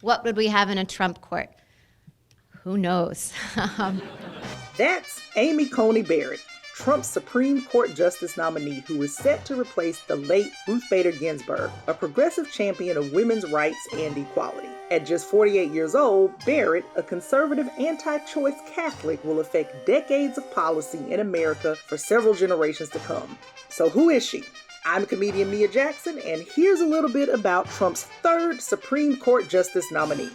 What would we have in a Trump court? Who knows? That's Amy Coney Barrett, Trump's Supreme Court Justice nominee, who is set to replace the late Ruth Bader Ginsburg, a progressive champion of women's rights and equality. At just 48 years old, Barrett, a conservative anti-choice Catholic, will affect decades of policy in America for several generations to come. So who is she? I'm comedian Mia Jackson, and here's a little bit about Trump's third Supreme Court Justice nominee.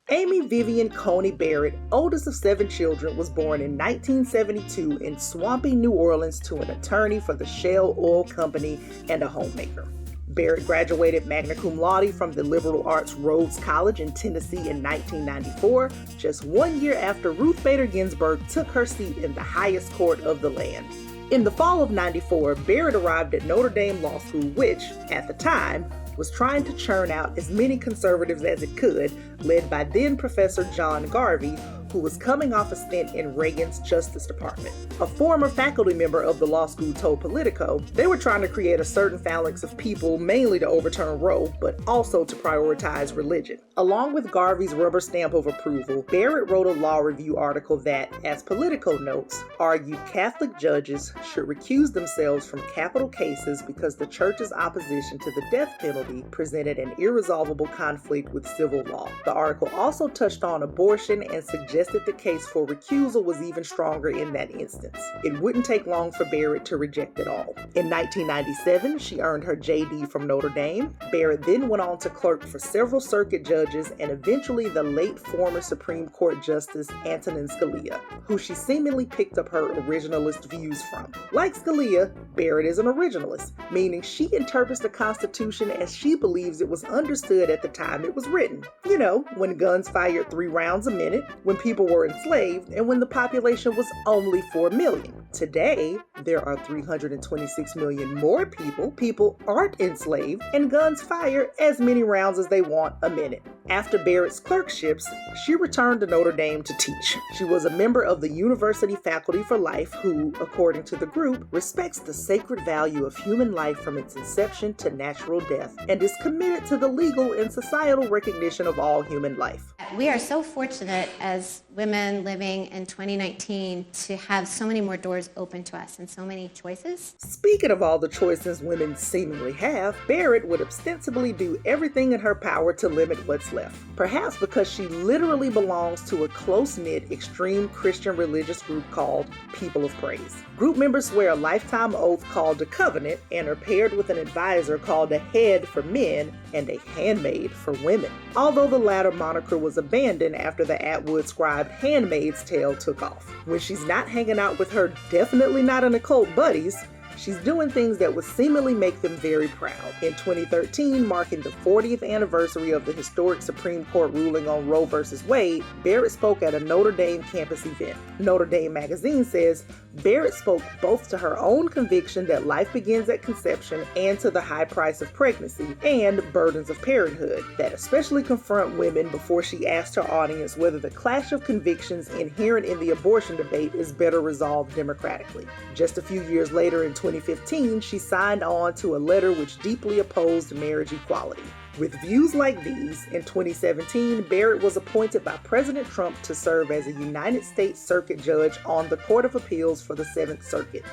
Amy Vivian Coney Barrett, oldest of 7 children, was born in 1972 in swampy New Orleans to an attorney for the Shell Oil Company and a homemaker. Barrett graduated magna cum laude from the liberal arts Rhodes College in Tennessee in 1994, just 1 year after Ruth Bader Ginsburg took her seat in the highest court of the land. In the fall of '94, Barrett arrived at Notre Dame Law School, which, at the time, was trying to churn out as many conservatives as it could, led by then Professor John Garvey, who was coming off a stint in Reagan's Justice Department. A former faculty member of the law school told Politico they were trying to create a certain phalanx of people mainly to overturn Roe, but also to prioritize religion. Along with Garvey's rubber stamp of approval, Barrett wrote a law review article that, as Politico notes, argued Catholic judges should recuse themselves from capital cases because the church's opposition to the death penalty presented an irresolvable conflict with civil law. The article also touched on abortion and suggested the case for recusal was even stronger in that instance. It wouldn't take long for Barrett to reject it all. In 1997, she earned her JD from Notre Dame. Barrett then went on to clerk for several circuit judges and eventually the late former Supreme Court Justice Antonin Scalia, who she seemingly picked up her originalist views from. Like Scalia, Barrett is an originalist, meaning she interprets the Constitution as she believes it was understood at the time it was written. You know, when guns fired 3 rounds a minute, when people were enslaved, and when the population was only 4 million. Today, there are 326 million more people. People aren't enslaved, and guns fire as many rounds as they want a minute. After Barrett's clerkships, she returned to Notre Dame to teach. She was a member of the University Faculty for Life who, according to the group, respects the sacred value of human life from its inception to natural death and is committed to the legal and societal recognition of all human life. We are so fortunate as women living in 2019 to have so many more doors open to us and so many choices. Speaking of all the choices women seemingly have, Barrett would ostensibly do everything in her power to limit what's left. Perhaps because she literally belongs to a close-knit, extreme Christian religious group called People of Praise. Group members swear a lifetime oath called a covenant and are paired with an advisor called a head for men and a handmaid for women. Although the latter moniker was abandoned after the Atwood scribe Handmaid's Tale took off. When she's not hanging out with her definitely not an occult buddies, she's doing things that would seemingly make them very proud. In 2013, marking the 40th anniversary of the historic Supreme Court ruling on Roe v. Wade, Barrett spoke at a Notre Dame campus event. Notre Dame magazine says, Barrett spoke both to her own conviction that life begins at conception and to the high price of pregnancy and burdens of parenthood that especially confront women before she asked her audience whether the clash of convictions inherent in the abortion debate is better resolved democratically. Just a few years later in 2015, she signed on to a letter which deeply opposed marriage equality. With views like these, in 2017, Barrett was appointed by President Trump to serve as a United States Circuit Judge on the Court of Appeals for the 7th Circuit.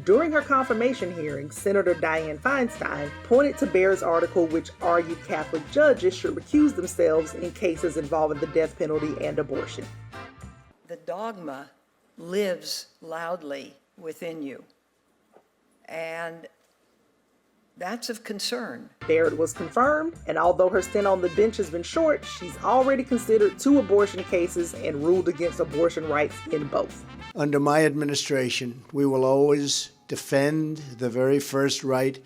During her confirmation hearing, Senator Dianne Feinstein pointed to Barrett's article which argued Catholic judges should recuse themselves in cases involving the death penalty and abortion. The dogma lives loudly within you, and that's of concern. Barrett was confirmed, and although her stint on the bench has been short, she's already considered 2 abortion cases and ruled against abortion rights in both. Under my administration, we will always defend the very first right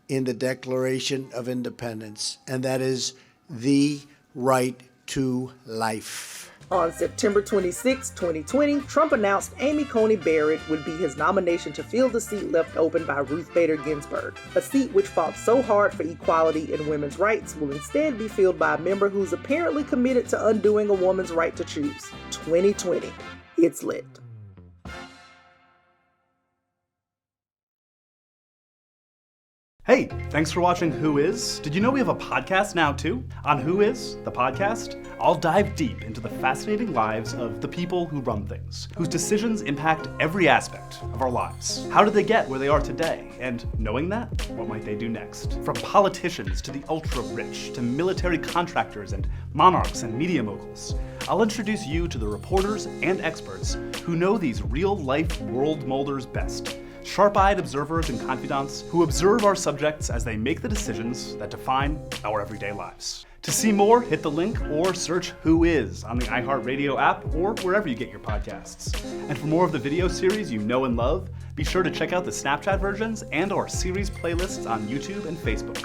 in the Declaration of Independence, and that is the right to life. On September 26, 2020, Trump announced Amy Coney Barrett would be his nomination to fill the seat left open by Ruth Bader Ginsburg. A seat which fought so hard for equality and women's rights will instead be filled by a member who's apparently committed to undoing a woman's right to choose. 2020. It's lit. Hey, Thanks for watching Who Is. Did you know we have a podcast now too? On Who Is, the podcast, I'll dive deep into the fascinating lives of the people who run things, whose decisions impact every aspect of our lives. How did they get where they are today? And knowing that, what might they do next? From politicians to the ultra-rich, to military contractors and monarchs and media moguls, I'll introduce you to the reporters and experts who know these real-life world molders best. Sharp-eyed observers and confidants who observe our subjects as they make the decisions that define our everyday lives. To see more, hit the link or search Who Is on the iHeartRadio app or wherever you get your podcasts. And for more of the video series you know and love, be sure to check out the Snapchat versions and our series playlists on YouTube and Facebook.